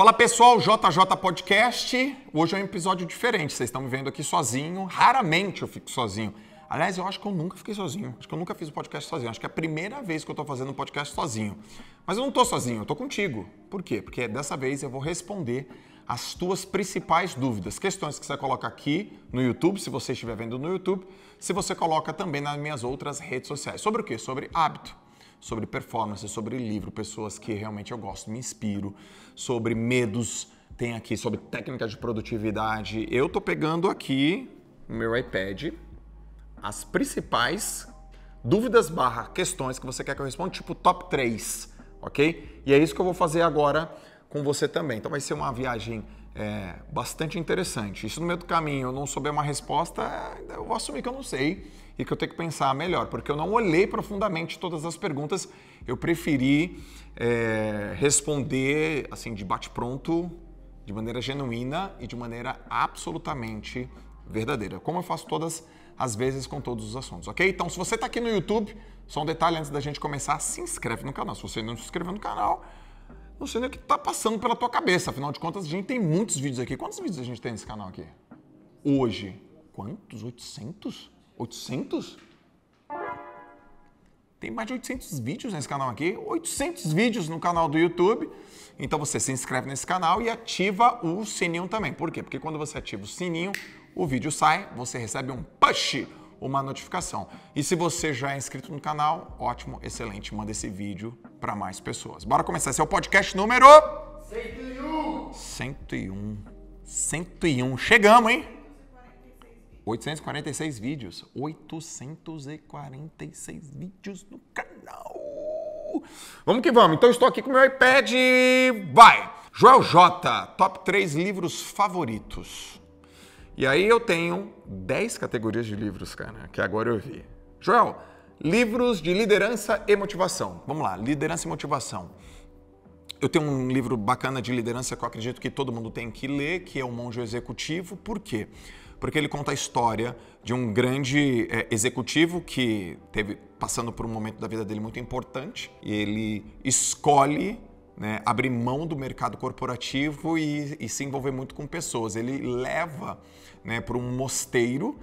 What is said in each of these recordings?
Fala pessoal, JJ Podcast. Hoje é um episódio diferente, vocês estão me vendo aqui sozinho. Raramente eu fico sozinho. Aliás, eu acho que eu nunca fiquei sozinho. Acho que eu nunca fiz um podcast sozinho. Acho que é a primeira vez que eu tô fazendo um podcast sozinho. Mas eu não tô sozinho, eu tô contigo. Por quê? Porque dessa vez eu vou responder as tuas principais dúvidas. Questões que você coloca aqui no YouTube, se você estiver vendo no YouTube. Se você coloca também nas minhas outras redes sociais. Sobre o quê? Sobre hábito. Sobre performance, sobre livro, pessoas que realmente eu gosto, me inspiro, sobre medos, tem aqui sobre técnicas de produtividade. Eu tô pegando aqui no meu iPad as principais dúvidas / questões que você quer que eu responda, tipo top 3, ok? E é isso que eu vou fazer agora com você também. Então vai ser uma viagem bastante interessante. Isso no meio do caminho eu não souber uma resposta, eu vou assumir que eu não sei e que eu tenho que pensar melhor, porque eu não olhei profundamente todas as perguntas, eu preferi responder assim de bate-pronto, de maneira genuína e de maneira absolutamente verdadeira, como eu faço todas as vezes com todos os assuntos, ok? Então, se você está aqui no YouTube, só um detalhe antes da gente começar, se inscreve no canal. Se você não se inscreveu no canal, não sei nem o que está passando pela tua cabeça. Afinal de contas, a gente tem muitos vídeos aqui. Quantos vídeos a gente tem nesse canal aqui? Hoje. Quantos? 800? 800? Tem mais de 800 vídeos nesse canal aqui. 800 vídeos no canal do YouTube. Então você se inscreve nesse canal e ativa o sininho também. Por quê? Porque quando você ativa o sininho, o vídeo sai, você recebe um push, uma notificação. E se você já é inscrito no canal, ótimo, excelente, manda esse vídeo para mais pessoas. Bora começar, esse é o podcast número 101. Chegamos, hein? 846 vídeos. 846 vídeos no canal. Vamos que vamos. Então eu estou aqui com o meu iPad. Vai! Joel J, top 3 livros favoritos. E aí eu tenho 10 categorias de livros, cara, que agora eu vi. Joel, livros de liderança e motivação. Vamos lá, liderança e motivação. Eu tenho um livro bacana de liderança que eu acredito que todo mundo tem que ler, que é O Monge Executivo. Por quê? Porque ele conta a história de um grande executivo que teve passando por um momento da vida dele muito importante. E ele escolhe abrir mão do mercado corporativo e se envolver muito com pessoas. Ele leva para um mosteiro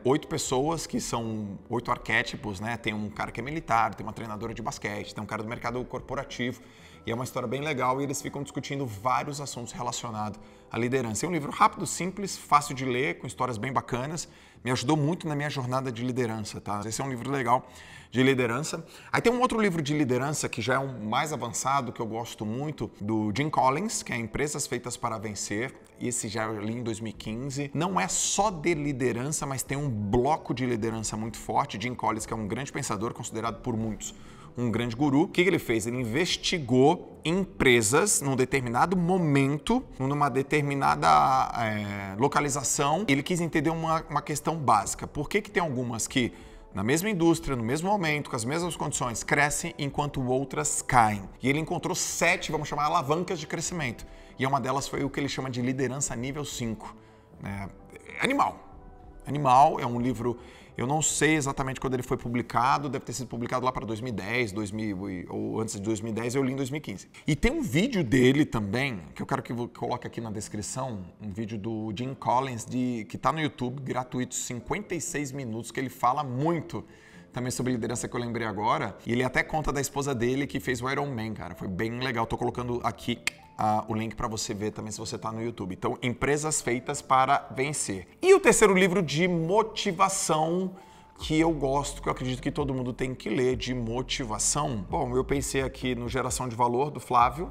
8 pessoas que são 8 arquétipos, tem um cara que é militar, tem uma treinadora de basquete, tem um cara do mercado corporativo. E é uma história bem legal e eles ficam discutindo vários assuntos relacionados à liderança. É um livro rápido, simples, fácil de ler, com histórias bem bacanas. Me ajudou muito na minha jornada de liderança, tá? Esse é um livro legal de liderança. Aí tem um outro livro de liderança que já é um mais avançado, que eu gosto muito, do Jim Collins, que é Empresas Feitas para Vencer. Esse já eu li em 2015. Não é só de liderança, mas tem um bloco de liderança muito forte. Jim Collins, que é um grande pensador, considerado por muitos um grande guru. O que ele fez? Ele investigou empresas num determinado momento, numa determinada localização. Ele quis entender uma questão básica. Por que tem algumas que, na mesma indústria, no mesmo momento, com as mesmas condições, crescem enquanto outras caem? E ele encontrou 7, vamos chamar, alavancas de crescimento. E uma delas foi o que ele chama de liderança nível 5. Animal é um livro, eu não sei exatamente quando ele foi publicado, deve ter sido publicado lá para 2010, ou antes de 2010, eu li em 2015. E tem um vídeo dele também, que eu quero que coloque aqui na descrição, um vídeo do Jim Collins, que está no YouTube, gratuito, 56 minutos, que ele fala muito também sobre liderança, que eu lembrei agora. E ele até conta da esposa dele que fez o Iron Man, cara. Foi bem legal. Tô colocando aqui o link para você ver também se você tá no YouTube. Então, Empresas Feitas para Vencer. E o terceiro livro de motivação que eu gosto, que eu acredito que todo mundo tem que ler, de motivação. Bom, eu pensei aqui no Geração de Valor, do Flávio.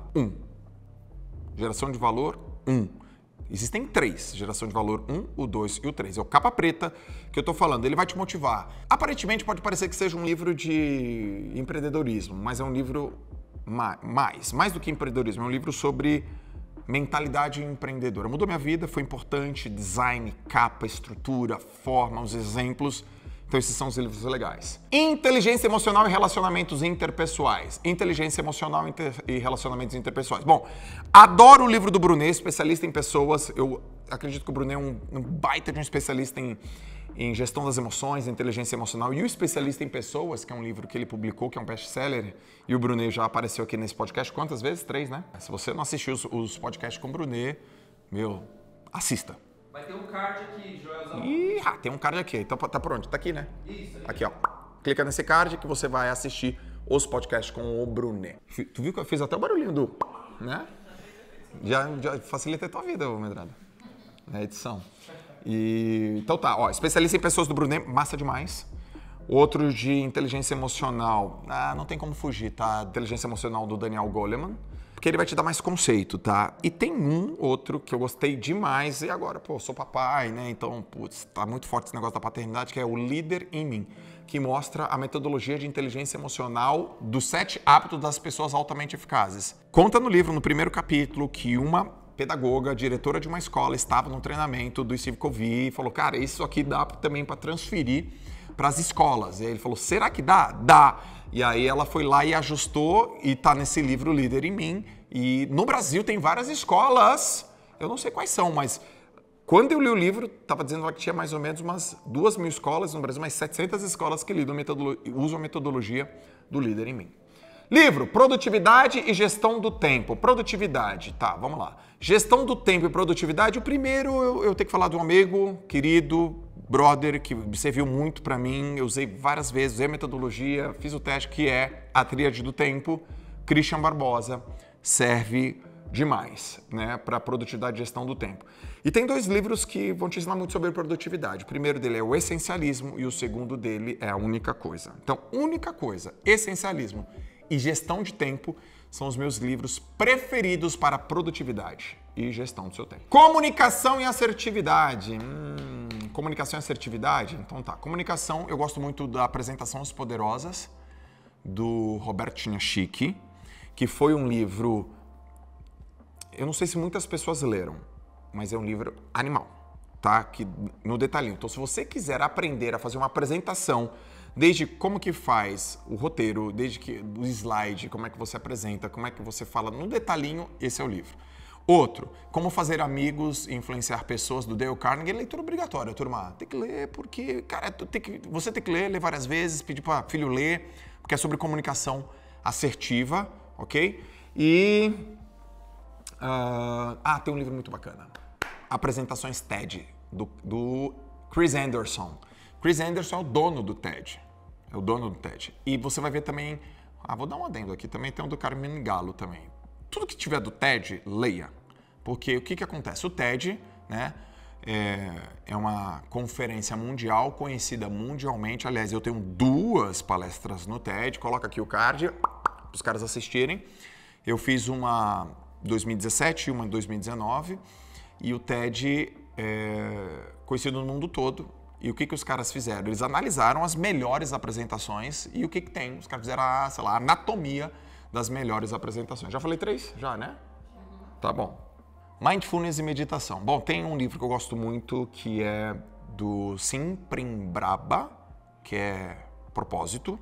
Geração de Valor 1. Existem 3, Geração de Valor 1, o 2 e o 3. É o capa preta que eu tô falando, ele vai te motivar. Aparentemente pode parecer que seja um livro de empreendedorismo, mas é um livro mais do que empreendedorismo, é um livro sobre mentalidade empreendedora. Mudou minha vida, foi importante, design, capa, estrutura, forma, os exemplos. Então esses são os livros legais. Inteligência emocional e relacionamentos interpessoais. Inteligência emocional e relacionamentos interpessoais. Bom, adoro o livro do Brunet, especialista em pessoas. Eu acredito que o Brunet é um baita de um especialista em gestão das emoções, inteligência emocional, e o Especialista em Pessoas, que é um livro que ele publicou, que é um best-seller, e o Brunet já apareceu aqui nesse podcast quantas vezes? 3, né? Se você não assistiu os podcasts com o Brunet, assista. Vai ter um card aqui, Joelzão. Ih, tem um card aqui. Então tá por onde? Tá aqui, né? Isso. Aqui, ó. Clica nesse card que você vai assistir os podcasts com o Brunet. Tu viu que eu fiz até o barulhinho do... né? Já facilitei a tua vida, Medrado. Na edição. Então tá, ó. Especialista em Pessoas do Brunet, massa demais. Outro de inteligência emocional. Não tem como fugir, tá? Inteligência emocional do Daniel Goleman. Porque ele vai te dar mais conceito, tá? E tem um outro que eu gostei demais, e agora, sou papai, né? Então, tá muito forte esse negócio da paternidade, que é o Líder em Mim, que mostra a metodologia de inteligência emocional dos 7 hábitos das pessoas altamente eficazes. Conta no livro, no primeiro capítulo, que uma pedagoga, diretora de uma escola, estava no treinamento do Steve Covey e falou, cara, isso aqui dá também para transferir para as escolas. E aí ele falou, será que dá? Dá! E aí ela foi lá e ajustou e tá nesse livro Líder em Mim. E no Brasil tem várias escolas, eu não sei quais são, mas quando eu li o livro, estava dizendo que tinha mais ou menos umas 2.000 escolas no Brasil, mais 700 escolas que usam a metodologia do Líder em Mim. Livro, Produtividade e Gestão do Tempo. Produtividade, tá, vamos lá. Gestão do tempo e produtividade, o primeiro eu tenho que falar de um amigo, querido, brother, que serviu muito para mim, eu usei várias vezes, usei a metodologia, fiz o teste, que é a Tríade do Tempo. Christian Barbosa serve demais, né, para produtividade e gestão do tempo. E tem 2 livros que vão te ensinar muito sobre produtividade. O primeiro dele é o Essencialismo e o segundo dele é a Única Coisa. Então, Única Coisa, Essencialismo e Gestão de Tempo são os meus livros preferidos para produtividade e gestão do seu tempo. Comunicação e assertividade. Comunicação e assertividade? Então tá. Comunicação, eu gosto muito da Apresentações Poderosas, do Robert Chiniachiki, que foi um livro... Eu não sei se muitas pessoas leram, mas é um livro animal, tá? Que, no detalhinho. Então, se você quiser aprender a fazer uma apresentação, desde como que faz o roteiro, desde que o slide, como é que você apresenta, como é que você fala, no detalhinho, esse é o livro. Outro, Como Fazer Amigos e Influenciar Pessoas, do Dale Carnegie, é leitura obrigatória, turma. Tem que ler porque, cara, você tem que ler várias vezes, pedir para filho ler, porque é sobre comunicação assertiva, ok? E... tem um livro muito bacana. Apresentações TED, do Chris Anderson. Chris Anderson é o dono do TED. É o dono do TED. E você vai ver também... vou dar um adendo aqui. Também tem um do Carmen Gallo também. Tudo que tiver do TED, leia. Porque o que acontece? O TED, né, é uma conferência mundial, conhecida mundialmente. Aliás, eu tenho 2 palestras no TED. Coloca aqui o card para os caras assistirem. Eu fiz uma... 2017 e uma em 2019, e o TED é conhecido no mundo todo. E o que os caras fizeram? Eles analisaram as melhores apresentações e o que tem? Os caras fizeram a anatomia das melhores apresentações. Já falei 3? Já, né? Tá bom. Mindfulness e meditação. Bom, tem um livro que eu gosto muito que é do Simprembraba, que é Propósito.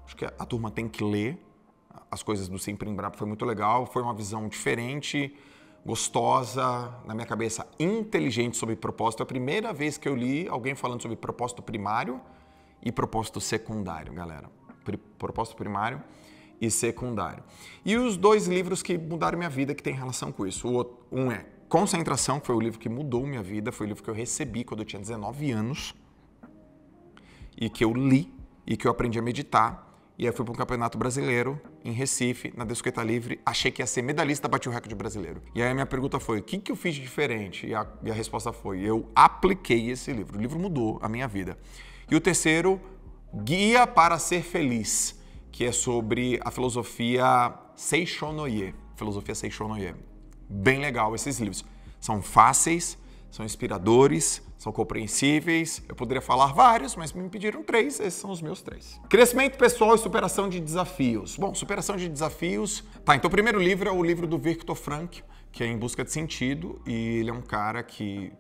Acho que a turma tem que ler. As coisas do Simprembraba foi muito legal, foi uma visão diferente, gostosa, na minha cabeça, inteligente sobre propósito. É a primeira vez que eu li alguém falando sobre propósito primário e propósito secundário, galera. Propósito primário e secundário. E os 2 livros que mudaram minha vida, que tem relação com isso. Um é Concentração, que foi o livro que mudou minha vida, foi o livro que eu recebi quando eu tinha 19 anos e que eu li e que eu aprendi a meditar. E aí fui para um campeonato brasileiro em Recife, na Descoeta Livre. Achei que ia ser medalhista, bati o recorde brasileiro. E aí a minha pergunta foi, o que eu fiz de diferente? E a resposta foi, eu apliquei esse livro. O livro mudou a minha vida. E o terceiro, Guia para Ser Feliz, que é sobre a filosofia Seishonoye. Filosofia Seishonoye. Bem legal esses livros. São fáceis, são inspiradores, são compreensíveis. Eu poderia falar vários, mas me pediram 3, esses são os meus 3. Crescimento pessoal e superação de desafios. Bom, superação de desafios... Tá, então o primeiro livro é o livro do Viktor Frankl, que é Em Busca de Sentido, e ele é um cara que...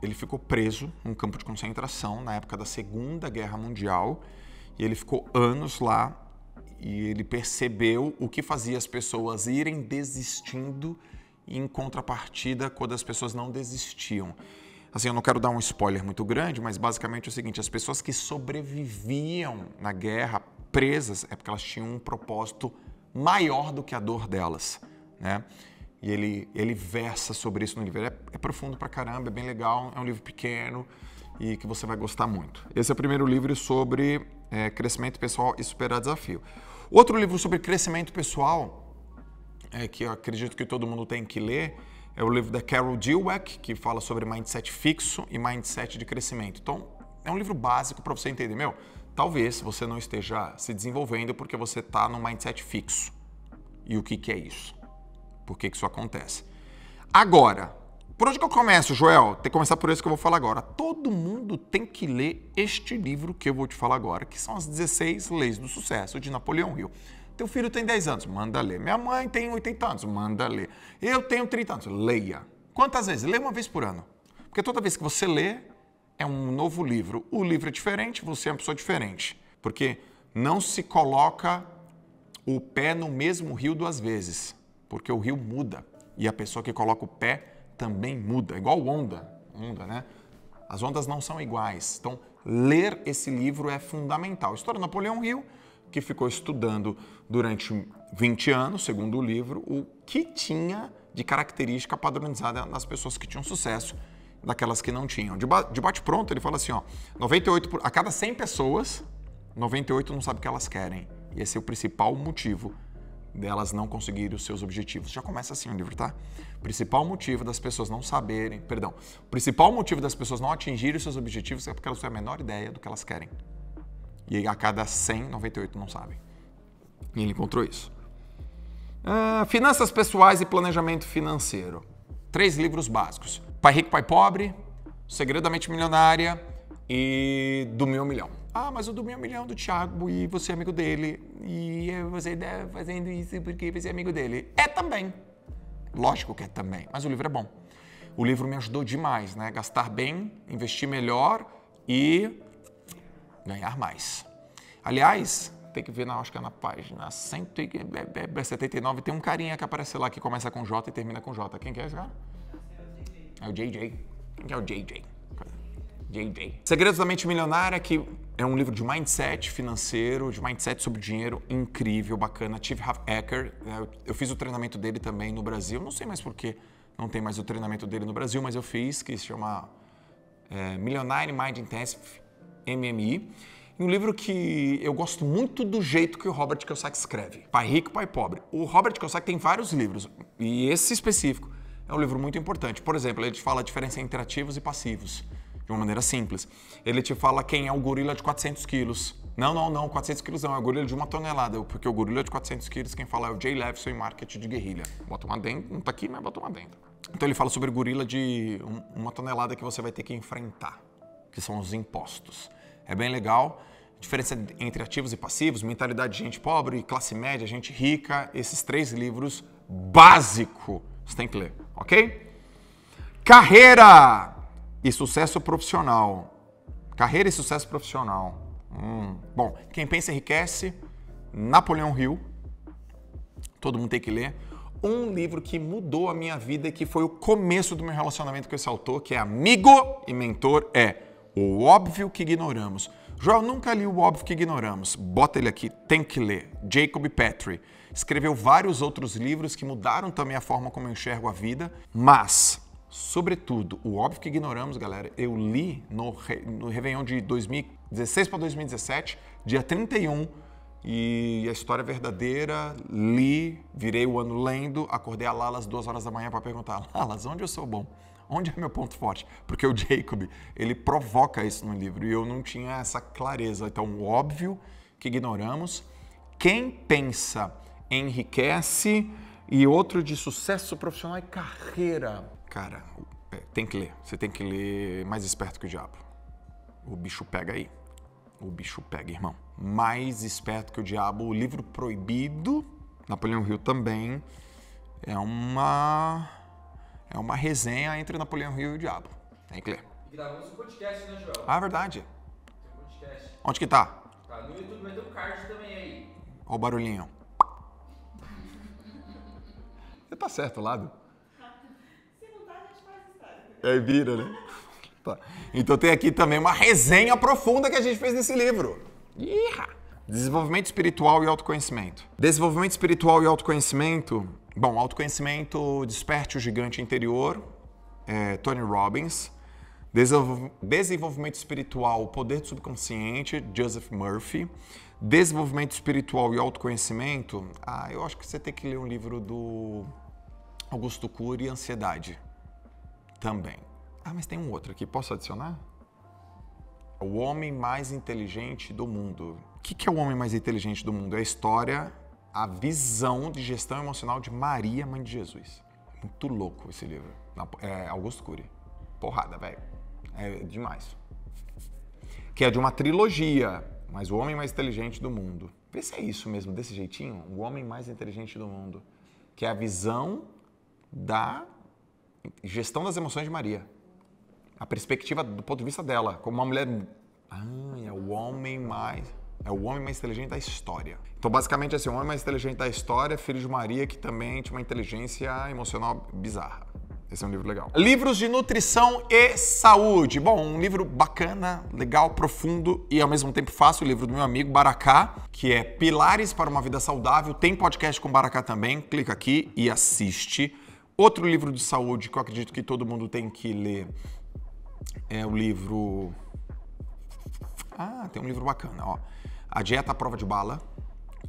Ele ficou preso num campo de concentração na época da Segunda Guerra Mundial, e ele ficou anos lá, e ele percebeu o que fazia as pessoas irem desistindo, e em contrapartida, quando as pessoas não desistiam. Assim, eu não quero dar um spoiler muito grande, mas basicamente é o seguinte, as pessoas que sobreviviam na guerra presas é porque elas tinham um propósito maior do que a dor delas, né? E ele versa sobre isso no livro. É profundo pra caramba, é bem legal, é um livro pequeno e que você vai gostar muito. Esse é o primeiro livro sobre crescimento pessoal e superar desafio. Outro livro sobre crescimento pessoal, que eu acredito que todo mundo tem que ler, é o livro da Carol Dweck, que fala sobre mindset fixo e mindset de crescimento. Então, é um livro básico para você entender. Talvez você não esteja se desenvolvendo porque você está no mindset fixo. E o que é isso? Por que isso acontece? Agora, por onde que eu começo, Joel? Tem que começar por isso que eu vou falar agora. Todo mundo tem que ler este livro que eu vou te falar agora, que são as 16 Leis do Sucesso, de Napoleão Hill. Teu filho tem 10 anos, manda ler. Minha mãe tem 80 anos, manda ler. Eu tenho 30 anos, leia. Quantas vezes? Lê uma vez por ano. Porque toda vez que você lê, é um novo livro. O livro é diferente, você é uma pessoa diferente. Porque não se coloca o pé no mesmo rio 2 vezes. Porque o rio muda. E a pessoa que coloca o pé também muda. Igual onda, né? As ondas não são iguais. Então, ler esse livro é fundamental. História de Napoleão Hill, que ficou estudando durante 20 anos, segundo o livro, o que tinha de característica padronizada nas pessoas que tinham sucesso, daquelas que não tinham. De bate-pronto, ele fala assim, 98 a cada 100 pessoas, 98 não sabem o que elas querem. E esse é o principal motivo delas não conseguirem os seus objetivos. Já começa assim o livro, tá? O principal motivo das pessoas não saberem, o principal motivo das pessoas não atingirem os seus objetivos é porque elas têm a menor ideia do que elas querem. E a cada 100, 98 não sabem. E ele encontrou isso. Finanças pessoais e planejamento financeiro. 3 livros básicos. Pai Rico, Pai Pobre, O Segredo da Mente Milionária e Do Meu Milhão. Mas o Do Meu Milhão é do Thiago e você é amigo dele. E você está fazendo isso porque você é amigo dele. É também. Lógico que é também, mas o livro é bom. O livro me ajudou demais, né? Gastar bem, investir melhor e ganhar mais. Aliás, tem que ver, acho que é na página 179, tem um carinha que aparece lá que começa com J e termina com J. Quem que é esse cara? É o JJ. Quem que é o JJ? JJ. Segredos da Mente Milionária, que é um livro de mindset financeiro, de mindset sobre dinheiro, incrível, bacana. Steve Ecker, eu fiz o treinamento dele também no Brasil. Não sei mais por que não tem mais o treinamento dele no Brasil, mas eu fiz, que se chama Millionaire Mind Intensive, MMI. E um livro que eu gosto muito do jeito que o Robert Kiyosaki escreve. Pai Rico, Pai Pobre. O Robert Kiyosaki tem vários livros, e esse específico é um livro muito importante. Por exemplo, ele te fala a diferença entre ativos e passivos, de uma maneira simples. Ele te fala quem é o gorila de 400 quilos. Não, 400 quilos não, é o gorila de 1 tonelada, porque o gorila de 400 quilos, quem fala é o Jay Levinson em marketing de guerrilha. Bota uma dentro, não tá aqui, mas bota uma dentro. Então ele fala sobre o gorila de 1 tonelada que você vai ter que enfrentar, que são os impostos. É bem legal. Diferença entre ativos e passivos, mentalidade de gente pobre, classe média, gente rica. Esses 3 livros básicos você tem que ler, ok? Carreira e sucesso profissional. Carreira e sucesso profissional. Bom, Quem Pensa Enriquece, Napoleão Hill. Todo mundo tem que ler. Um livro que mudou a minha vida e que foi o começo do meu relacionamento com esse autor, que é amigo e mentor, é O Óbvio que Ignoramos. Joel, nunca li O Óbvio que Ignoramos. Bota ele aqui, tem que ler. Jacob Petrie. Escreveu vários outros livros que mudaram também a forma como eu enxergo a vida, mas, sobretudo, O Óbvio que Ignoramos, galera, eu li no Réveillon de 2016 para 2017, dia 31, e a história é verdadeira, li, virei o ano lendo, acordei a Lala às 2 horas da manhã para perguntar, Lalas, onde eu sou bom? Onde é meu ponto forte? Porque o Jacob, ele provoca isso no livro e eu não tinha essa clareza. Então, O Óbvio que Ignoramos, Quem Pensa Enriquece e outro de sucesso profissional e carreira. Cara, tem que ler. Você tem que ler Mais Esperto que o Diabo. O bicho pega aí. O bicho pega, irmão. Mais Esperto que o Diabo, o livro proibido. Napoleão Hill também é uma resenha entre Napoleão Hill e o Diabo. Tem que ler. E gravamos um podcast, né, Joel? Ah, é verdade. Tem um podcast. Onde que tá? Tá no YouTube, vai ter um card também aí. Olha o barulhinho. Você tá certo, lado? Se não tá, a gente faz história. É, vira, né? Tá. Então tem aqui também uma resenha profunda que a gente fez nesse livro. Desenvolvimento espiritual e autoconhecimento. Desenvolvimento espiritual e autoconhecimento. Bom, autoconhecimento, desperte o gigante interior, Tony Robbins. Desenvolvimento espiritual, o poder do subconsciente, Joseph Murphy. Desenvolvimento espiritual e autoconhecimento, eu acho que você tem que ler um livro do Augusto Cury, Ansiedade, também. Mas tem um outro aqui, posso adicionar? O Homem Mais Inteligente do Mundo. O que é o Homem Mais Inteligente do Mundo? É a história, a visão de gestão emocional de Maria, mãe de Jesus. Muito louco esse livro. É Augusto Cury. Porrada, velho. É demais. Que é de uma trilogia, mas o Homem Mais Inteligente do Mundo. Vê se é isso mesmo, desse jeitinho. O Homem Mais Inteligente do Mundo. Que é a visão da gestão das emoções de Maria. A perspectiva do ponto de vista dela, como uma mulher... é o homem mais inteligente da história. Então, basicamente, assim, o homem mais inteligente da história, filho de Maria, que também tinha uma inteligência emocional bizarra. Esse é um livro legal. Livros de nutrição e saúde. Bom, um livro bacana, legal, profundo e ao mesmo tempo fácil. O livro do meu amigo Baracá, que é Pilares para uma Vida Saudável. Tem podcast com Baracá também. Clica aqui e assiste. Outro livro de saúde que eu acredito que todo mundo tem que ler é o livro... tem um livro bacana, ó. A Dieta à Prova de Bala.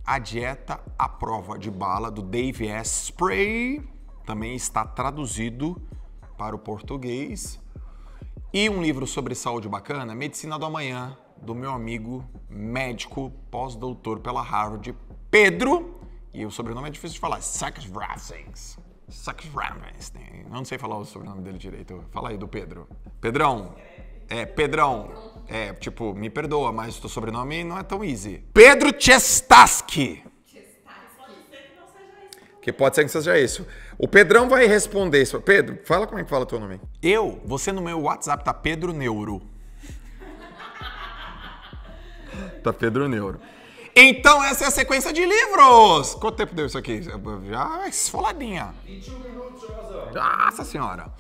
A Dieta à Prova de Bala, do Dave Asprey. Também está traduzido para o português. E um livro sobre saúde bacana, Medicina do Amanhã, do meu amigo médico, pós-doutor pela Harvard, Pedro. E o sobrenome é difícil de falar, Sackravsings. Eu não sei falar o sobrenome dele direito. Fala aí do Pedro. Pedrão. Pedrão. Me perdoa, mas o teu sobrenome não é tão easy. Pedro Chestaski. Que pode ser que seja isso. O Pedrão vai responder isso. Pedro, fala como é que fala o teu nome. Você no meu WhatsApp tá Pedro Neuro. Tá Pedro Neuro. Então essa é a sequência de livros. Quanto tempo deu isso aqui? Já esfoladinha. 21 minutos, Joãozão. Nossa senhora.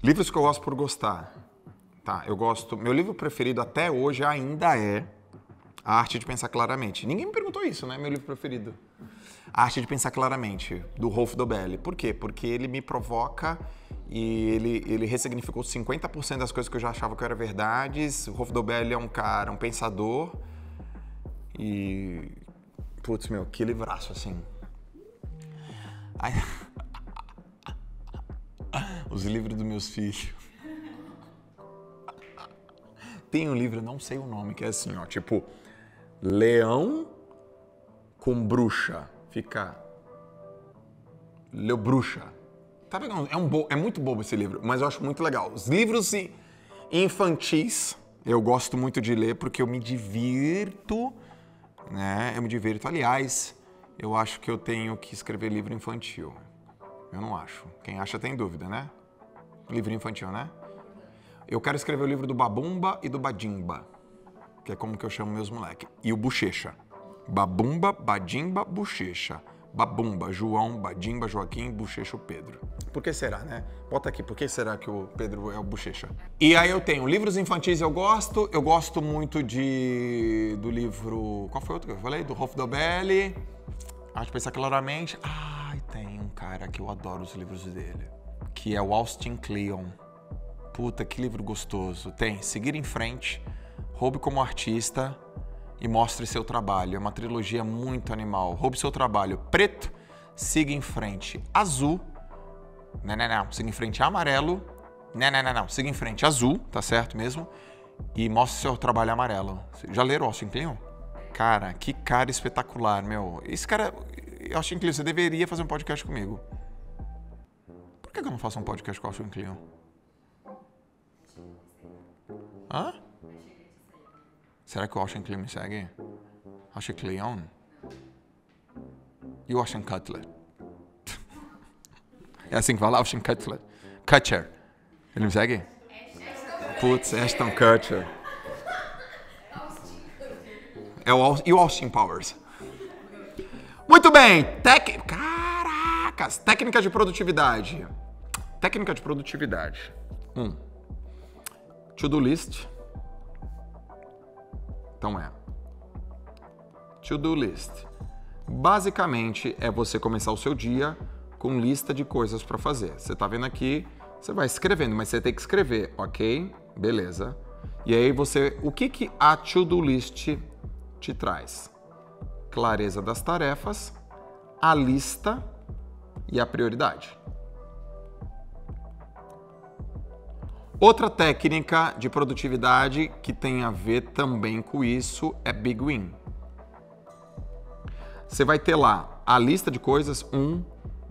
Livros que eu gosto por gostar. Tá, eu gosto... Meu livro preferido até hoje ainda é A Arte de Pensar Claramente. Ninguém me perguntou isso, né? Meu livro preferido. A Arte de Pensar Claramente, do Rolf Dobelli. Por quê? Porque ele me provoca e ele ressignificou 50% das coisas que eu já achava que eram verdades. O Rolf Dobelli é um cara, um pensador. E... Putz, que livraço, assim. Os livros dos meus filhos. Tem um livro, eu não sei o nome, que é assim, ó, tipo... Leão com bruxa. Fica... Leu bruxa. Tá pegando? É muito bobo esse livro, mas eu acho muito legal. Os livros infantis, eu gosto muito de ler porque eu me divirto, né? Eu me divirto. Aliás, eu acho que eu tenho que escrever livro infantil. Eu não acho. Quem acha tem dúvida, né? Livro infantil, né? Eu quero escrever o livro do Babumba e do Badimba, que é como que eu chamo meus moleques. E o Bochecha. Babumba, Badimba, Bochecha. Babumba, João, Badimba, Joaquim, Bochecha, o Pedro. Por que será, né? Bota aqui, por que será que o Pedro é o Bochecha? E aí eu tenho livros infantis, eu gosto muito do livro... Qual foi outro que eu falei? Do Rolf Dobelli. Arte de Pensar Claramente. Tem um cara que eu adoro os livros dele, que é o Austin Kleon. Puta, que livro gostoso. Tem Seguir em Frente, Roube como Artista e Mostre Seu Trabalho. É uma trilogia muito animal. Roube Seu Trabalho. Preto, Siga em Frente. Azul. Não. Siga em Frente. Amarelo. Não. Siga em Frente. Azul, tá certo mesmo? E Mostre Seu Trabalho Amarelo. Já leram Austin Kleon? Cara, que cara espetacular, meu. Esse cara... Austin Kleon, você deveria fazer um podcast comigo. Por que eu não faço um podcast com o Austin Kleon? Será que o Austin Kleon me segue? Austin Kleon? E o Austin Cutler? É assim que fala? Austin Cutler. Kutcher. Ele me segue? Putz, Ashton Kutcher. E o Austin Powers? Muito bem. Caracas. Técnica de produtividade. Técnica de produtividade. To-do list. Então to-do list. Basicamente é você começar o seu dia com lista de coisas para fazer. Você tá vendo aqui, você vai escrevendo, mas você tem que escrever, ok? Beleza. E aí o que a to-do list te traz? Clareza das tarefas, a lista e a prioridade. Outra técnica de produtividade que tem a ver também com isso é Big Win. Você vai ter lá a lista de coisas 1,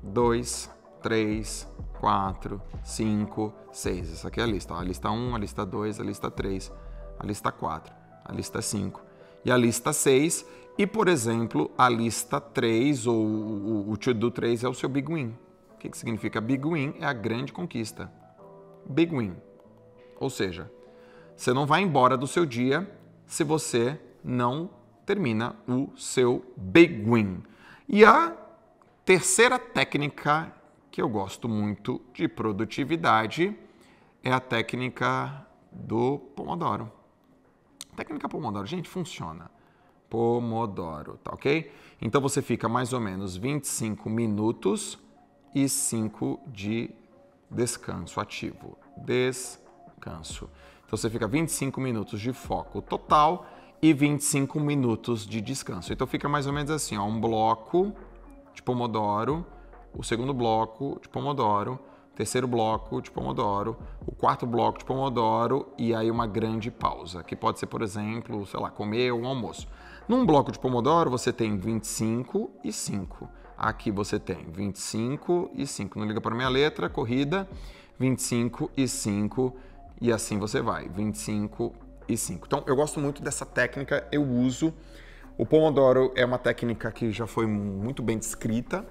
2, 3, 4, 5, 6. Essa aqui é a lista. Ó. A lista 1, a lista 2, a lista 3, a lista 4, a lista 5 e a lista 6. E, por exemplo, a lista 3 ou o to-do 3 é o seu Big Win. O que significa Big Win? É a grande conquista. Big Win. Ou seja, você não vai embora do seu dia se você não termina o seu Big Win. E a terceira técnica que eu gosto muito de produtividade é a técnica do Pomodoro. Técnica Pomodoro, gente, funciona. Pomodoro, tá ok? Então você fica mais ou menos 25 minutos e 5 de descanso ativo. Descanso. Então você fica 25 minutos de foco total e 25 minutos de descanso. Então fica mais ou menos assim, ó, um bloco de Pomodoro, o segundo bloco de Pomodoro, o terceiro bloco de Pomodoro, o quarto bloco de Pomodoro e aí uma grande pausa, que pode ser, por exemplo, sei lá, comer um almoço. Num bloco de Pomodoro você tem 25 e 5. Aqui você tem 25 e 5. Não liga para minha letra, corrida, 25 e 5 e assim você vai, 25 e 5. Então eu gosto muito dessa técnica, eu uso. O Pomodoro é uma técnica que já foi muito bem descrita,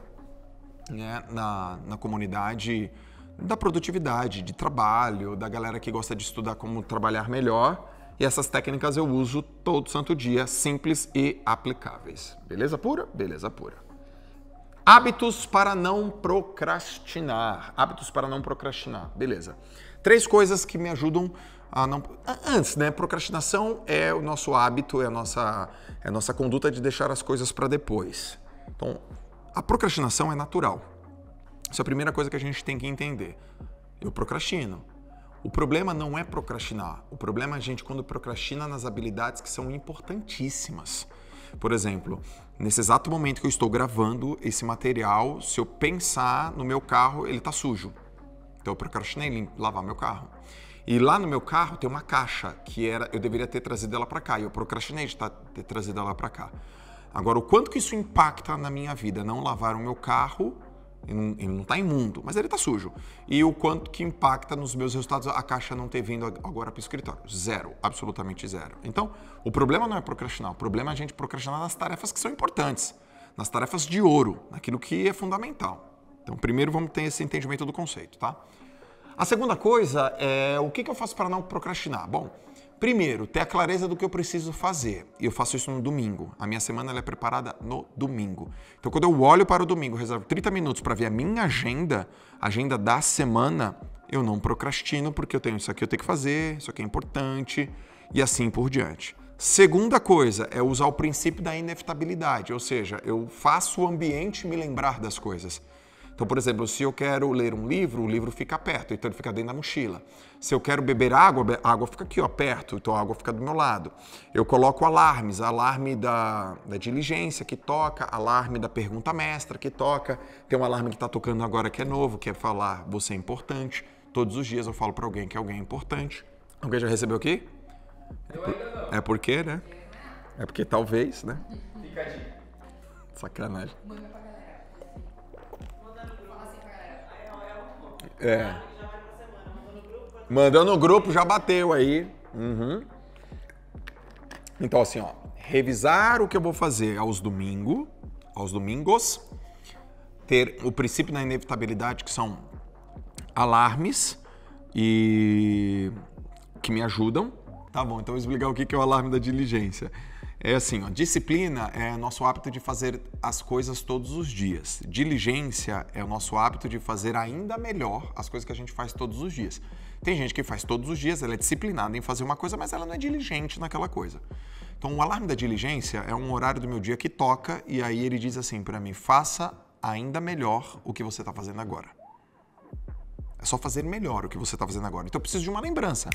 né, na comunidade da produtividade, de trabalho, da galera que gosta de estudar como trabalhar melhor. E essas técnicas eu uso todo santo dia, simples e aplicáveis. Beleza pura? Beleza pura. Hábitos para não procrastinar. Hábitos para não procrastinar. Beleza. 3 coisas que me ajudam a não... Antes, né? Procrastinação é o nosso hábito, é a nossa conduta de deixar as coisas para depois. Então, a procrastinação é natural. Essa é a primeira coisa que a gente tem que entender. Eu procrastino. O problema não é procrastinar. O problema é a gente quando procrastina nas habilidades que são importantíssimas. Por exemplo, nesse exato momento que eu estou gravando esse material, se eu pensar no meu carro, ele está sujo. Então eu procrastinei em lavar meu carro. E lá no meu carro tem uma caixa que eu deveria ter trazido ela para cá. E eu procrastinei de ter trazido ela para cá. Agora, o quanto que isso impacta na minha vida? Não lavar o meu carro... Ele não está imundo, mas ele está sujo. E o quanto que impacta nos meus resultados a caixa não ter vindo agora para o escritório? Zero, absolutamente zero. Então, o problema não é procrastinar, o problema é a gente procrastinar nas tarefas que são importantes, nas tarefas de ouro, naquilo que é fundamental. Então, primeiro vamos ter esse entendimento do conceito, tá? A segunda coisa é o que eu faço para não procrastinar? Bom, primeiro, ter a clareza do que eu preciso fazer. E eu faço isso no domingo. A minha semana ela é preparada no domingo. Então, quando eu olho para o domingo, reservo 30 minutos para ver a minha agenda, a agenda da semana, eu não procrastino porque eu tenho isso aqui eu tenho que fazer, isso aqui é importante e assim por diante. Segunda coisa é usar o princípio da inevitabilidade, ou seja, eu faço o ambiente me lembrar das coisas. Então, por exemplo, se eu quero ler um livro, o livro fica perto, então ele fica dentro da mochila. Se eu quero beber água, a água fica aqui, ó, perto, então a água fica do meu lado. Eu coloco alarmes, alarme da diligência que toca, alarme da pergunta mestra que toca. Tem um alarme que está tocando agora que é novo, que é falar você é importante. Todos os dias eu falo para alguém que alguém é importante. Alguém já recebeu aqui? Eu ainda não. É porque, né? É porque talvez, né? Fica a dica. Sacanagem. Manda pra galera. Fala assim pra galera. É. Mandou no grupo, já bateu aí. Uhum. Então, assim, ó, revisar o que eu vou fazer aos domingos, ter o princípio da inevitabilidade, que são alarmes e que me ajudam. Tá bom, então eu vou explicar o que é o alarme da diligência. É assim, ó, disciplina é nosso hábito de fazer as coisas todos os dias. Diligência é o nosso hábito de fazer ainda melhor as coisas que a gente faz todos os dias. Tem gente que faz todos os dias, ela é disciplinada em fazer uma coisa, mas ela não é diligente naquela coisa. Então, o alarme da diligência é um horário do meu dia que toca e aí ele diz assim para mim, faça ainda melhor o que você está fazendo agora. É só fazer melhor o que você está fazendo agora. Então, eu preciso de uma lembrança.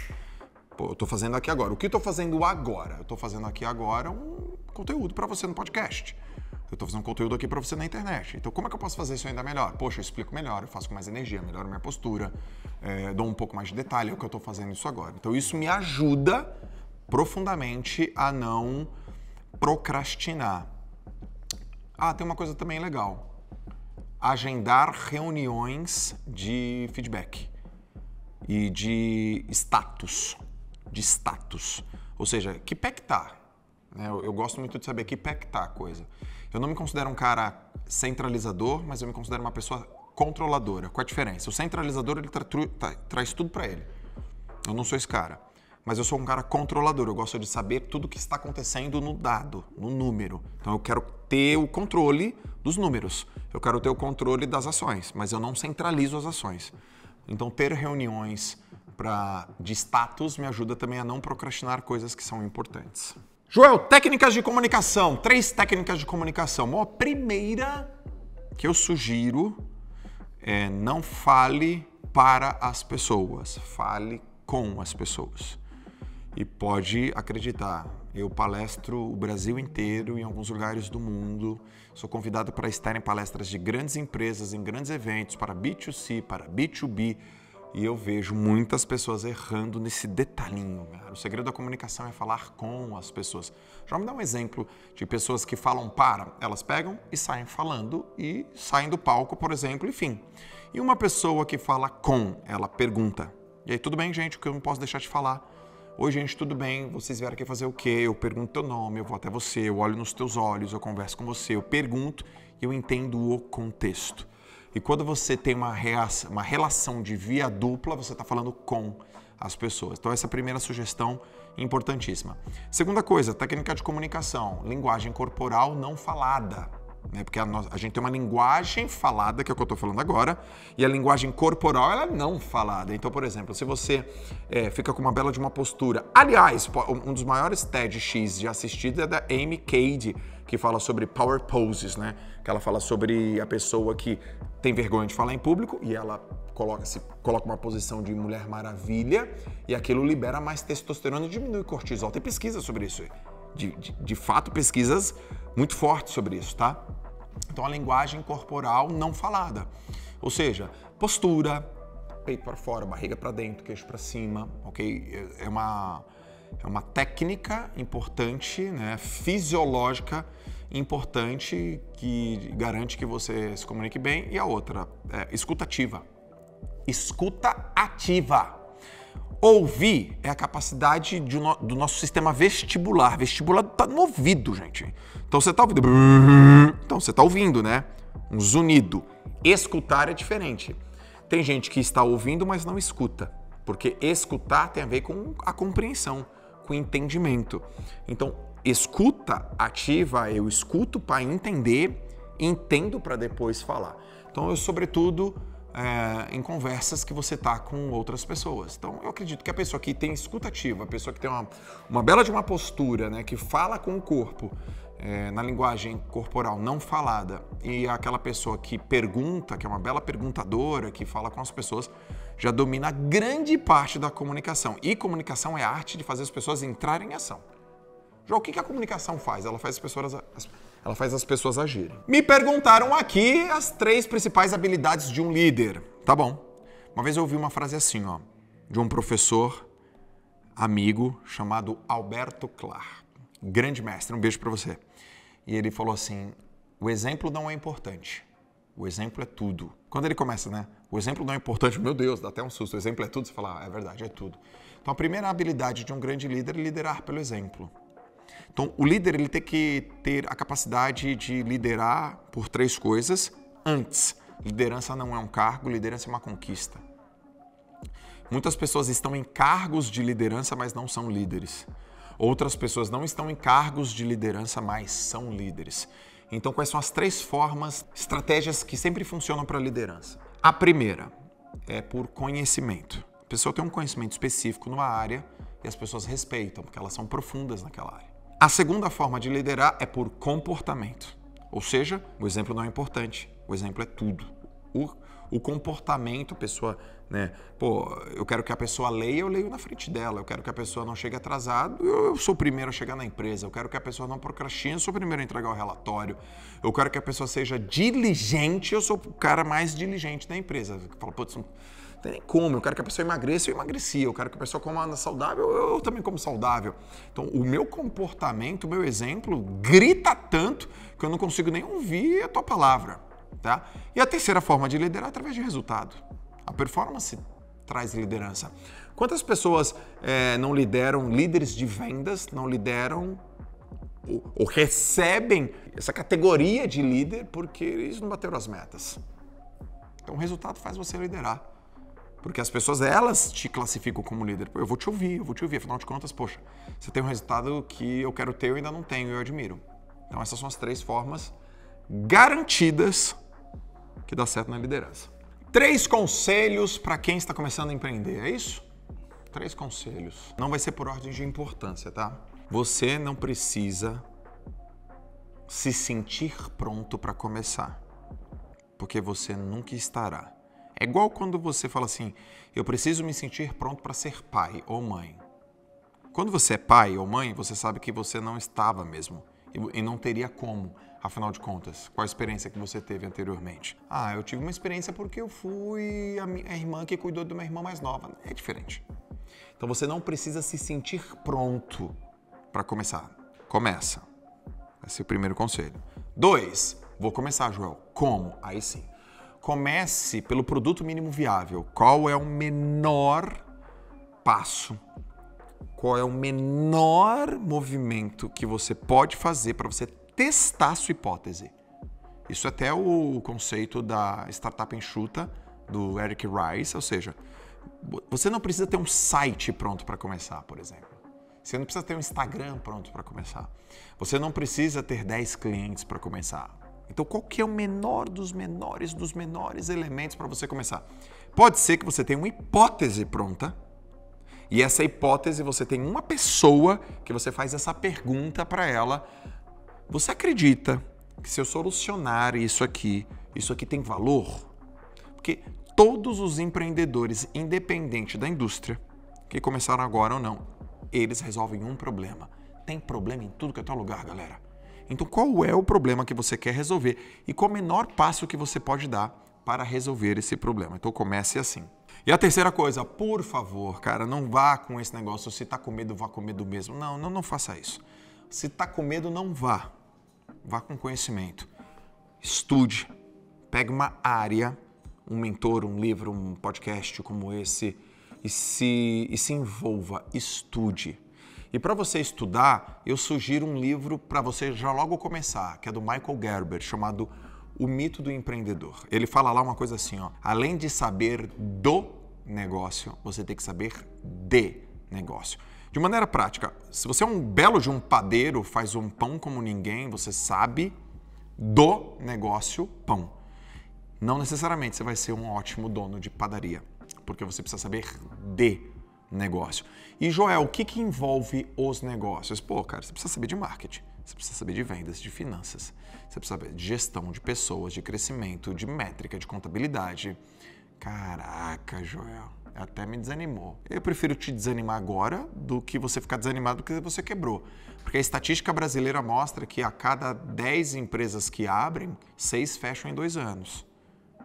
Pô, eu estou fazendo aqui agora. O que eu estou fazendo agora? Eu estou fazendo aqui agora um conteúdo para você no podcast. Eu estou fazendo um conteúdo aqui para você na internet. Então, como é que eu posso fazer isso ainda melhor? Poxa, eu explico melhor, eu faço com mais energia, melhoro minha postura, dou um pouco mais de detalhe, é o que eu estou fazendo isso agora. Então, isso me ajuda profundamente a não procrastinar. Ah, tem uma coisa também legal. Agendar reuniões de feedback e de status. Ou seja, que pé que tá? Eu gosto muito de saber que pé que tá a coisa. Eu não me considero um cara centralizador, mas eu me considero uma pessoa controladora. Qual a diferença? O centralizador, ele traz tudo para ele. Eu não sou esse cara. Mas eu sou um cara controlador. Eu gosto de saber tudo o que está acontecendo no dado, no número. Então eu quero ter o controle dos números. Eu quero ter o controle das ações, mas eu não centralizo as ações. Então ter reuniões de status me ajuda também a não procrastinar coisas que são importantes. Joel, técnicas de comunicação. 3 técnicas de comunicação. Bom, a primeira que eu sugiro é não fale para as pessoas, fale com as pessoas. E pode acreditar, eu palestro o Brasil inteiro em alguns lugares do mundo, sou convidado para estar em palestras de grandes empresas, em grandes eventos, para B2C, para B2B, e eu vejo muitas pessoas errando nesse detalhinho, cara. O segredo da comunicação é falar com as pessoas. Já me dá um exemplo de pessoas que falam para, elas pegam e saem falando e saem do palco, por exemplo, enfim. E uma pessoa que fala com, ela pergunta. E aí, tudo bem, gente, o que eu não posso deixar de falar? Oi, gente, tudo bem? Vocês vieram aqui fazer o quê? Eu pergunto teu nome, eu vou até você, eu olho nos teus olhos, eu converso com você, eu pergunto e eu entendo o contexto. E quando você tem uma relação de via dupla, você está falando com as pessoas. Então, essa é a primeira sugestão importantíssima. Segunda coisa, técnica de comunicação, linguagem corporal não falada. Porque a gente tem uma linguagem falada, que é o que eu estou falando agora, e a linguagem corporal ela é não falada. Então, por exemplo, se você fica com uma bela de uma postura... Aliás, um dos maiores TEDx já assistidos é da Amy Cady, que fala sobre power poses, né? Que ela fala sobre a pessoa que tem vergonha de falar em público e ela coloca uma posição de Mulher Maravilha e aquilo libera mais testosterona e diminui o cortisol. Tem pesquisa sobre isso. De fato, pesquisas muito fortes sobre isso, tá? Então, a linguagem corporal não falada. Ou seja, postura, peito para fora, barriga para dentro, queixo para cima, ok? É uma técnica importante, né? Fisiológica importante que garante que você se comunique bem. E a outra, escuta ativa. Escuta ativa. Ouvir é a capacidade do nosso sistema vestibular. Vestibular tá no ouvido, gente. Então você tá ouvindo. Então você tá ouvindo, né? Um zunido. Escutar é diferente. Tem gente que está ouvindo, mas não escuta. Porque escutar tem a ver com a compreensão, com o entendimento. Então, escuta ativa, eu escuto para entender, entendo para depois falar. Então, eu, sobretudo, em conversas que você está com outras pessoas. Então, eu acredito que a pessoa que tem escuta ativa, a pessoa que tem uma bela de uma postura, né, que fala com o corpo, na linguagem corporal não falada, e aquela pessoa que pergunta, que é uma bela perguntadora, que fala com as pessoas, já domina grande parte da comunicação. E comunicação é a arte de fazer as pessoas entrarem em ação. Já o que a comunicação faz? Ela faz as pessoas agirem. Me perguntaram aqui as 3 principais habilidades de um líder. Tá bom. Uma vez eu ouvi uma frase assim, ó, de um professor amigo chamado Alberto Clark. Grande mestre, um beijo pra você. E ele falou assim, o exemplo não é importante, o exemplo é tudo. Quando ele começa, né? O exemplo não é importante, meu Deus, dá até um susto. O exemplo é tudo, você fala, é verdade, é tudo. Então a primeira habilidade de um grande líder é liderar pelo exemplo. Então, o líder ele tem que ter a capacidade de liderar por 3 coisas antes. Liderança não é um cargo, liderança é uma conquista. Muitas pessoas estão em cargos de liderança, mas não são líderes. Outras pessoas não estão em cargos de liderança, mas são líderes. Então, quais são as 3 formas, estratégias que sempre funcionam para a liderança? A primeira é por conhecimento. A pessoa tem um conhecimento específico numa área e as pessoas respeitam, porque elas são profundas naquela área. A segunda forma de liderar é por comportamento. Ou seja, o exemplo não é importante, o exemplo é tudo. O comportamento, a pessoa, né? Eu quero que a pessoa leia, eu leio na frente dela. Eu quero que a pessoa não chegue atrasado, eu sou o primeiro a chegar na empresa. Eu quero que a pessoa não procrastine, eu sou o primeiro a entregar o relatório. Eu quero que a pessoa seja diligente, eu sou o cara mais diligente da empresa. Fala, putz, não tem nem como. Eu quero que a pessoa emagreça, eu emagreci. Eu quero que a pessoa coma saudável, eu também como saudável. Então, o meu comportamento, o meu exemplo, grita tanto que eu não consigo nem ouvir a tua palavra. Tá? E a terceira forma de liderar é através de resultado. A performance traz liderança. Quantas pessoas não lideram, líderes de vendas, não lideram ou recebem essa categoria de líder porque eles não bateram as metas? Então o resultado faz você liderar. Porque as pessoas, elas te classificam como líder. Eu vou te ouvir. Afinal de contas, poxa, você tem um resultado que eu quero ter e eu ainda não tenho, eu admiro. Então essas são as 3 formas garantidas que dá certo na liderança. 3 conselhos para quem está começando a empreender, é isso? 3 conselhos. Não vai ser por ordem de importância, tá? Você não precisa se sentir pronto para começar, porque você nunca estará. É igual quando você fala assim, eu preciso me sentir pronto para ser pai ou mãe. Quando você é pai ou mãe, você sabe que você não estava mesmo e não teria como. Afinal de contas, qual a experiência que você teve anteriormente? Eu tive uma experiência porque eu fui a irmã que cuidou de uma irmã mais nova. É diferente. Então você não precisa se sentir pronto para começar. Começa. Esse é o primeiro conselho. 2, vou começar, Joel. Como? Aí sim. Comece pelo produto mínimo viável. Qual é o menor passo? Qual é o menor movimento que você pode fazer para você testar a sua hipótese? Isso é até o conceito da startup enxuta do Eric Rice, ou seja, você não precisa ter um site pronto para começar, por exemplo. Você não precisa ter um Instagram pronto para começar. Você não precisa ter 10 clientes para começar. Então, qual que é o menor dos menores elementos para você começar? Pode ser que você tenha uma hipótese pronta e essa hipótese você tem uma pessoa que você faz essa pergunta para ela. Você acredita que se eu solucionar isso aqui tem valor? Porque todos os empreendedores, independente da indústria, que começaram agora ou não, eles resolvem um problema. Tem problema em tudo que é teu lugar, galera. Então, qual é o problema que você quer resolver e qual o menor passo que você pode dar para resolver esse problema? Então, comece assim. E a terceira coisa, por favor, cara, não vá com esse negócio, se tá com medo, vá com medo mesmo. Não faça isso. Se tá com medo, não vá. Vá com conhecimento. Estude. Pegue uma área, um mentor, um livro, um podcast como esse e se envolva. Estude. E para você estudar, eu sugiro um livro para você já logo começar, que é do Michael Gerber, chamado O Mito do Empreendedor. Ele fala lá uma coisa assim, ó, além de saber do negócio, você tem que saber de negócio. De maneira prática, se você é um belo de um padeiro, faz um pão como ninguém, você sabe do negócio pão. Não necessariamente você vai ser um ótimo dono de padaria, porque você precisa saber de negócio. E Joel, o que envolve os negócios? Pô, cara, você precisa saber de marketing, você precisa saber de vendas, de finanças, você precisa saber de gestão de pessoas, de crescimento, de métrica, de contabilidade. Caraca, Joel, até me desanimou. Eu prefiro te desanimar agora do que você ficar desanimado porque você quebrou. Porque a estatística brasileira mostra que a cada 10 empresas que abrem, 6 fecham em 2 anos.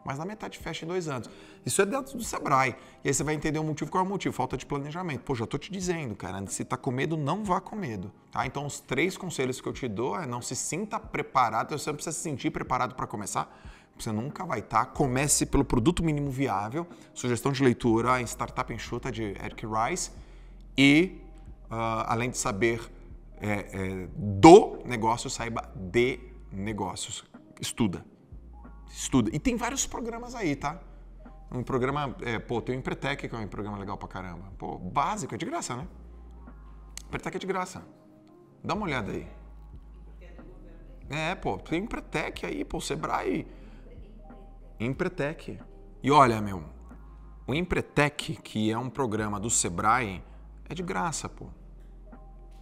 Mas na metade fecha em 2 anos. Isso é dentro do Sebrae. E aí você vai entender o motivo. Qual é o motivo? Falta de planejamento. Pô, já tô te dizendo, cara, se tá com medo, não vá com medo. Tá? Então, os 3 conselhos que eu te dou é não se sinta preparado, você não precisa se sentir preparado para começar. Você nunca vai estar. Comece pelo produto mínimo viável. Sugestão de leitura em Startup Enxuta, de Eric Rice. E, além de saber do negócio, saiba de negócios. Estuda. E tem vários programas aí, tá? Um programa, tem o Empretec, que é um programa legal pra caramba. Pô, básico, é de graça, né? Empretec é de graça. Dá uma olhada aí. Pô, tem Empretec aí, pô, o Sebrae. Empretec. E olha, meu, o Empretec, que é um programa do Sebrae, é de graça, pô.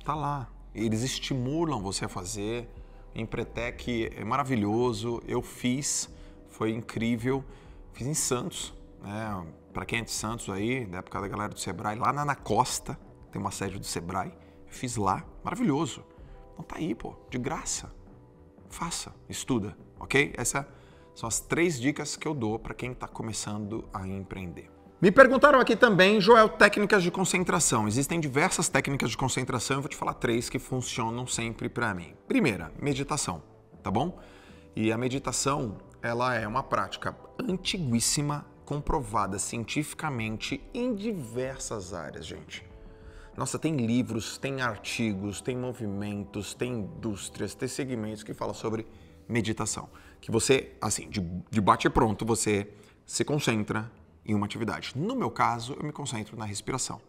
Tá lá. Eles estimulam você a fazer. Empretec é maravilhoso. Eu fiz, foi incrível. Fiz em Santos, né? Para quem é de Santos aí, da época da galera do Sebrae, lá na Costa, tem uma sede do Sebrae. Eu fiz lá, maravilhoso. Então tá aí, pô, de graça. Faça, estuda, ok? Essas são as 3 dicas que eu dou para quem está começando a empreender. Me perguntaram aqui também, Joel, técnicas de concentração. Existem diversas técnicas de concentração, eu vou te falar 3 que funcionam sempre para mim. Primeira, meditação, tá bom? E a meditação, ela é uma prática antiguíssima, comprovada cientificamente em diversas áreas, gente. Nossa, tem livros, tem artigos, tem movimentos, tem indústrias, tem segmentos que falam sobre meditação. Que você, assim, de bate e pronto, você se concentra em uma atividade. No meu caso, eu me concentro na respiração.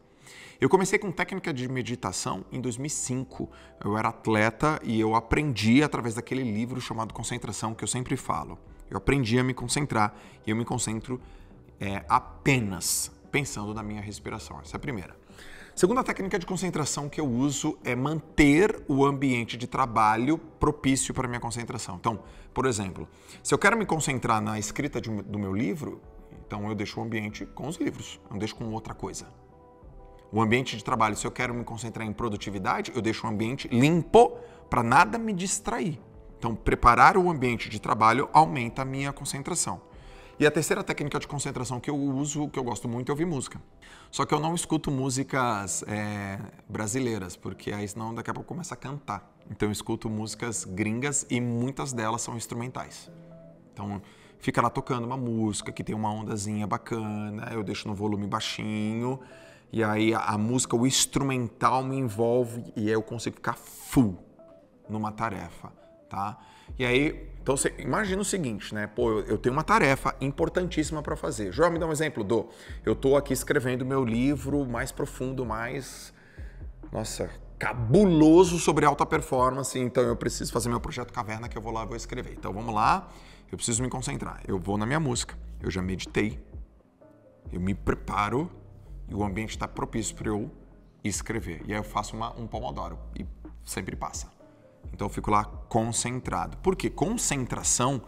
Eu comecei com técnica de meditação em 2005. Eu era atleta e eu aprendi através daquele livro chamado Concentração, que eu sempre falo. Eu aprendi a me concentrar e eu me concentro apenas pensando na minha respiração. Essa é a primeira. Segunda técnica de concentração que eu uso é manter o ambiente de trabalho propício para a minha concentração. Então, por exemplo, se eu quero me concentrar na escrita do meu livro, então eu deixo o ambiente com os livros, não deixo com outra coisa. O ambiente de trabalho, se eu quero me concentrar em produtividade, eu deixo o ambiente limpo para nada me distrair. Então, preparar o ambiente de trabalho aumenta a minha concentração. E a terceira técnica de concentração que eu uso, que eu gosto muito, é ouvir música. Só que eu não escuto músicas brasileiras, porque aí senão daqui a pouco começa a cantar. Então eu escuto músicas gringas e muitas delas são instrumentais. Então fica lá tocando uma música que tem uma ondazinha bacana, eu deixo no volume baixinho, e aí a música, o instrumental me envolve e aí eu consigo ficar full numa tarefa, tá? E aí, então você imagina o seguinte, né? Pô, eu tenho uma tarefa importantíssima para fazer. Joel, me dá um exemplo, eu tô aqui escrevendo meu livro mais profundo, mais, nossa, cabuloso sobre alta performance, então eu preciso fazer meu projeto Caverna, que eu vou lá e vou escrever. Então vamos lá, eu preciso me concentrar. Eu vou na minha música, eu já meditei, eu me preparo e o ambiente está propício para eu escrever. E aí eu faço um pomodoro e sempre passa. Então eu fico lá concentrado. Porque concentração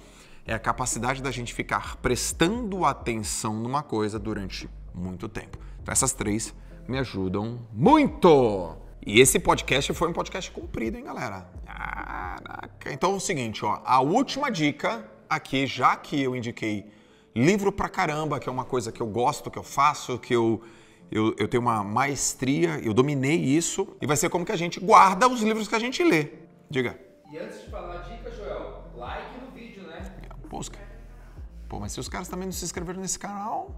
é a capacidade da gente ficar prestando atenção numa coisa durante muito tempo. Então essas 3 me ajudam muito! E esse podcast foi um podcast comprido, hein, galera? Caraca! Então é o seguinte, ó, a última dica aqui, já que eu indiquei livro pra caramba, que é uma coisa que eu gosto, que eu faço, que eu tenho uma maestria, eu dominei isso, e vai ser como que a gente guarda os livros que a gente lê. Diga. E antes de falar a dica, Joel, like no vídeo, né? Pô, mas se os caras também não se inscreveram nesse canal...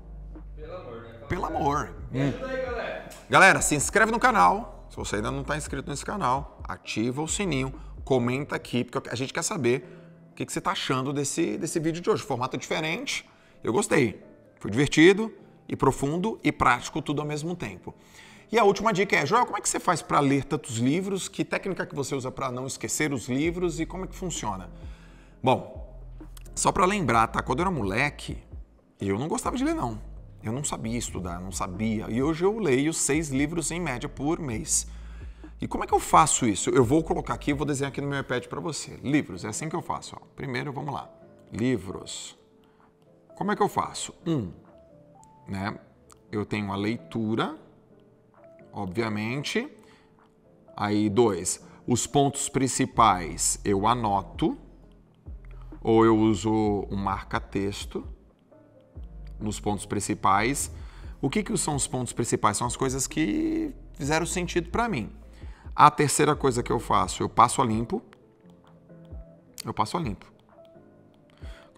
Pelo amor, né? Pelo amor. Me ajuda aí, galera. Galera, se inscreve no canal. Se você ainda não está inscrito nesse canal, ativa o sininho, comenta aqui, porque a gente quer saber o que você está achando desse vídeo de hoje. Formato diferente, eu gostei. Foi divertido e profundo e prático tudo ao mesmo tempo. E a última dica é, Joel, como é que você faz para ler tantos livros? Que técnica que você usa para não esquecer os livros e como é que funciona? Bom, só para lembrar, tá? Quando eu era moleque, eu não gostava de ler, não. Eu não sabia estudar, não sabia. E hoje eu leio 6 livros em média por mês. E como é que eu faço isso? Eu vou colocar aqui, vou desenhar aqui no meu iPad para você. Livros, é assim que eu faço. Ó. Primeiro, vamos lá. Livros. Como é que eu faço? Né? Eu tenho a leitura... Obviamente. Aí 2, os pontos principais eu anoto ou eu uso um marca-texto nos pontos principais. O que são os pontos principais? São as coisas que fizeram sentido para mim. A terceira coisa que eu faço, eu passo a limpo. Como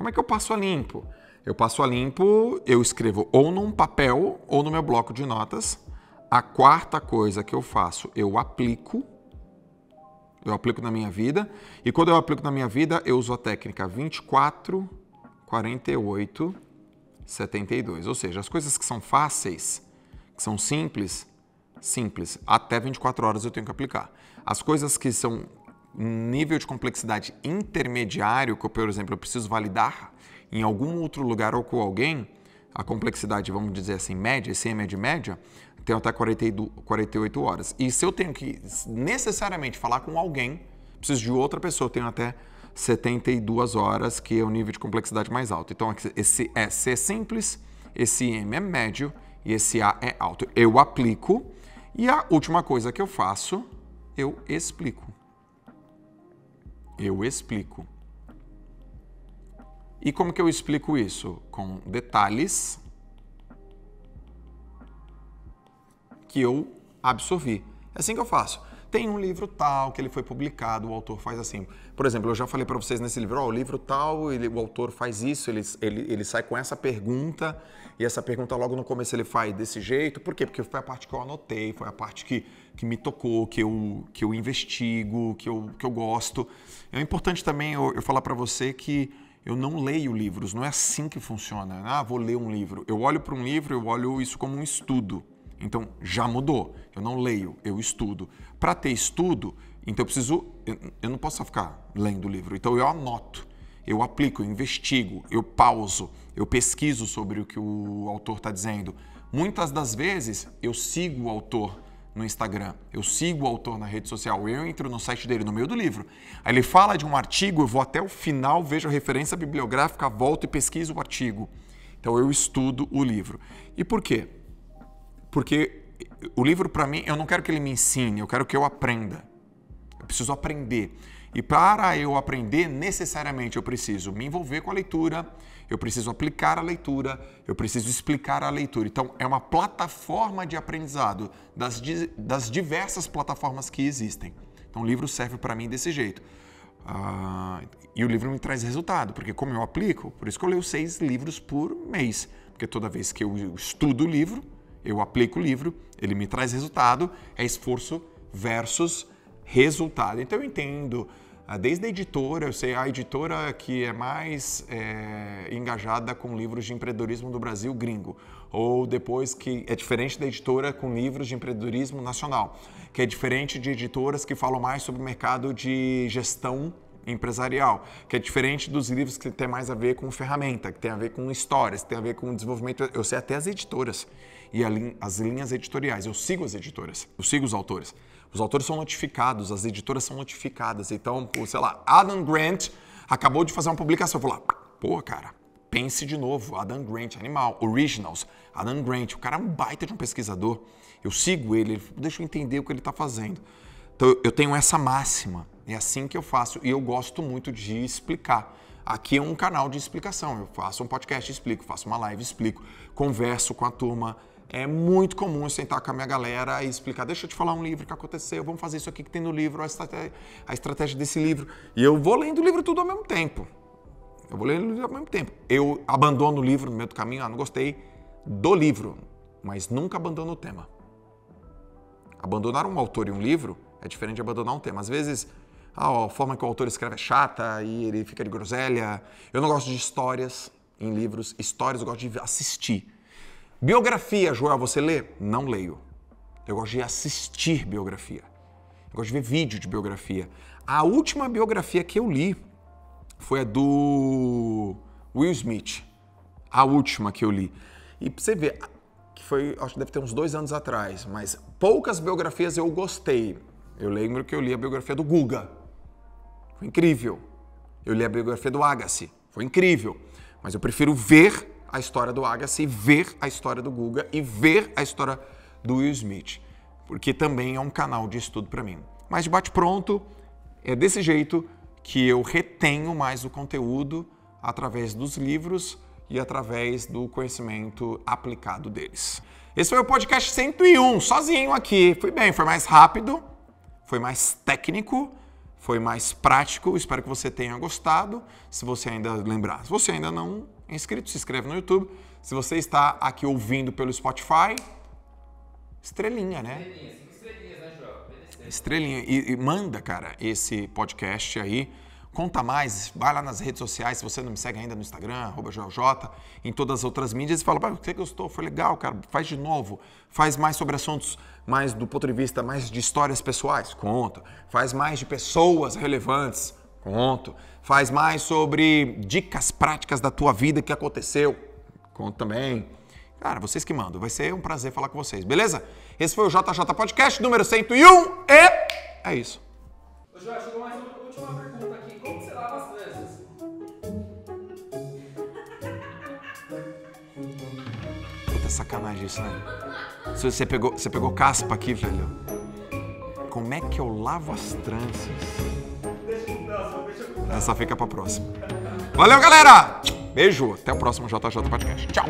é que eu passo a limpo? Eu passo a limpo, eu escrevo ou num papel ou no meu bloco de notas. A quarta coisa que eu faço, eu aplico na minha vida. E quando eu aplico na minha vida, eu uso a técnica 24, 48, 72. Ou seja, as coisas que são fáceis, que são simples, simples. Até 24 horas eu tenho que aplicar. As coisas que são nível de complexidade intermediário, que, por exemplo, eu preciso validar em algum outro lugar ou com alguém, a complexidade, vamos dizer assim, média, esse M é de média, tem até 48 horas. E se eu tenho que necessariamente falar com alguém, preciso de outra pessoa, eu tenho até 72 horas, que é o nível de complexidade mais alto. Então, esse S é simples, esse M é médio e esse A é alto. Eu aplico e a última coisa que eu faço, eu explico. Eu explico. E como que eu explico isso? Com detalhes que eu absorvi. É assim que eu faço. Tem um livro tal que ele foi publicado, o autor faz assim. Por exemplo, eu já falei para vocês nesse livro, o livro tal, o autor faz isso, ele sai com essa pergunta, e essa pergunta logo no começo ele faz desse jeito. Por quê? Porque foi a parte que eu anotei, foi a parte que me tocou, que eu investigo, que eu gosto. É importante também eu falar para você que eu não leio livros, não é assim que funciona. Ah, vou ler um livro. Eu olho para um livro, eu olho isso como um estudo. Então, já mudou. Eu não leio, eu estudo. Para ter estudo, então eu não posso só ficar lendo o livro. Então, eu anoto, eu aplico, eu investigo, eu pauso, eu pesquiso sobre o que o autor está dizendo. Muitas das vezes, eu sigo o autor no Instagram, eu sigo o autor na rede social, eu entro no site dele, no meio do livro. Aí ele fala de um artigo, eu vou até o final, vejo a referência bibliográfica, volto e pesquiso o artigo. Então, eu estudo o livro. E por quê? Porque o livro, para mim, eu não quero que ele me ensine, eu quero que eu aprenda. Eu preciso aprender. E para eu aprender, necessariamente eu preciso me envolver com a leitura, eu preciso aplicar a leitura, eu preciso explicar a leitura. Então, é uma plataforma de aprendizado das diversas plataformas que existem. Então, o livro serve para mim desse jeito. E o livro me traz resultado, porque como eu aplico, por isso que eu leio 6 livros por mês. Porque toda vez que eu estudo o livro, eu aplico o livro, ele me traz resultado, é esforço versus resultado. Então eu entendo, desde a editora, eu sei a editora que é mais engajada com livros de empreendedorismo do Brasil gringo, ou depois que é diferente da editora com livros de empreendedorismo nacional, que é diferente de editoras que falam mais sobre o mercado de gestão empresarial, que é diferente dos livros que tem mais a ver com ferramenta, que tem a ver com histórias, que tem a ver com desenvolvimento. Eu sei até as editoras e as linhas editoriais. Eu sigo as editoras, eu sigo os autores. Os autores são notificados, as editoras são notificadas. Então, sei lá, Adam Grant acabou de fazer uma publicação. Eu vou lá, pô, cara, pense de novo. Adam Grant, animal. Originals, Adam Grant. O cara é um baita de um pesquisador. Eu sigo ele, deixa eu entender o que ele está fazendo. Então, eu tenho essa máxima. É assim que eu faço e eu gosto muito de explicar. Aqui é um canal de explicação. Eu faço um podcast, explico, faço uma live, explico, converso com a turma. É muito comum eu sentar com a minha galera e explicar, deixa eu te falar um livro que aconteceu, vamos fazer isso aqui que tem no livro, a estratégia desse livro. E eu vou lendo o livro tudo ao mesmo tempo. Eu abandono o livro no meio do caminho, não gostei do livro, mas nunca abandono o tema. Abandonar um autor e um livro é diferente de abandonar um tema. Às vezes, a forma que o autor escreve é chata e ele fica de groselha. Eu não gosto de histórias em livros. Histórias eu gosto de assistir. Biografia, Joel, você lê? Não leio. Eu gosto de assistir biografia. Eu gosto de ver vídeo de biografia. A última biografia que eu li foi a do Will Smith. A última que eu li. E pra você ver, que foi, acho que deve ter uns 2 anos atrás, mas poucas biografias eu gostei. Eu lembro que eu li a biografia do Guga. Foi incrível. Eu li a biografia do Agassi. Foi incrível. Mas eu prefiro ver a história do Agassi, ver a história do Guga e ver a história do Will Smith. Porque também é um canal de estudo para mim. Mas de bate-pronto, é desse jeito que eu retenho mais o conteúdo através dos livros e através do conhecimento aplicado deles. Esse foi o podcast 101, sozinho aqui. Fui bem, foi mais rápido, foi mais técnico, foi mais prático. Espero que você tenha gostado. Se você ainda lembrar, se você ainda não é inscrito, se inscreve no YouTube. Se você está aqui ouvindo pelo Spotify, estrelinha, né? Estrelinha, 5 estrelinhas, né, Joel? Estrelinha. E manda, cara, esse podcast aí Conta mais, vai lá nas redes sociais, se você não me segue ainda no Instagram, @JoelJ, em todas as outras mídias, e fala, você gostou, foi legal, cara, faz de novo, faz mais sobre assuntos mais do ponto de vista, mais de histórias pessoais, conta, faz mais de pessoas relevantes, conto, faz mais sobre dicas práticas da tua vida que aconteceu, conto também. Cara, vocês que mandam, vai ser um prazer falar com vocês, beleza? Esse foi o JJ Podcast número 101 e é isso. Ô, Joel, chegou mais uma última pergunta aqui. Como você lava as tranças? Puta sacanagem isso, né? Você pegou caspa aqui, velho. Como é que eu lavo as tranças? Essa fica pra próxima. Valeu, galera! Beijo, até o próximo JJ Podcast. Tchau!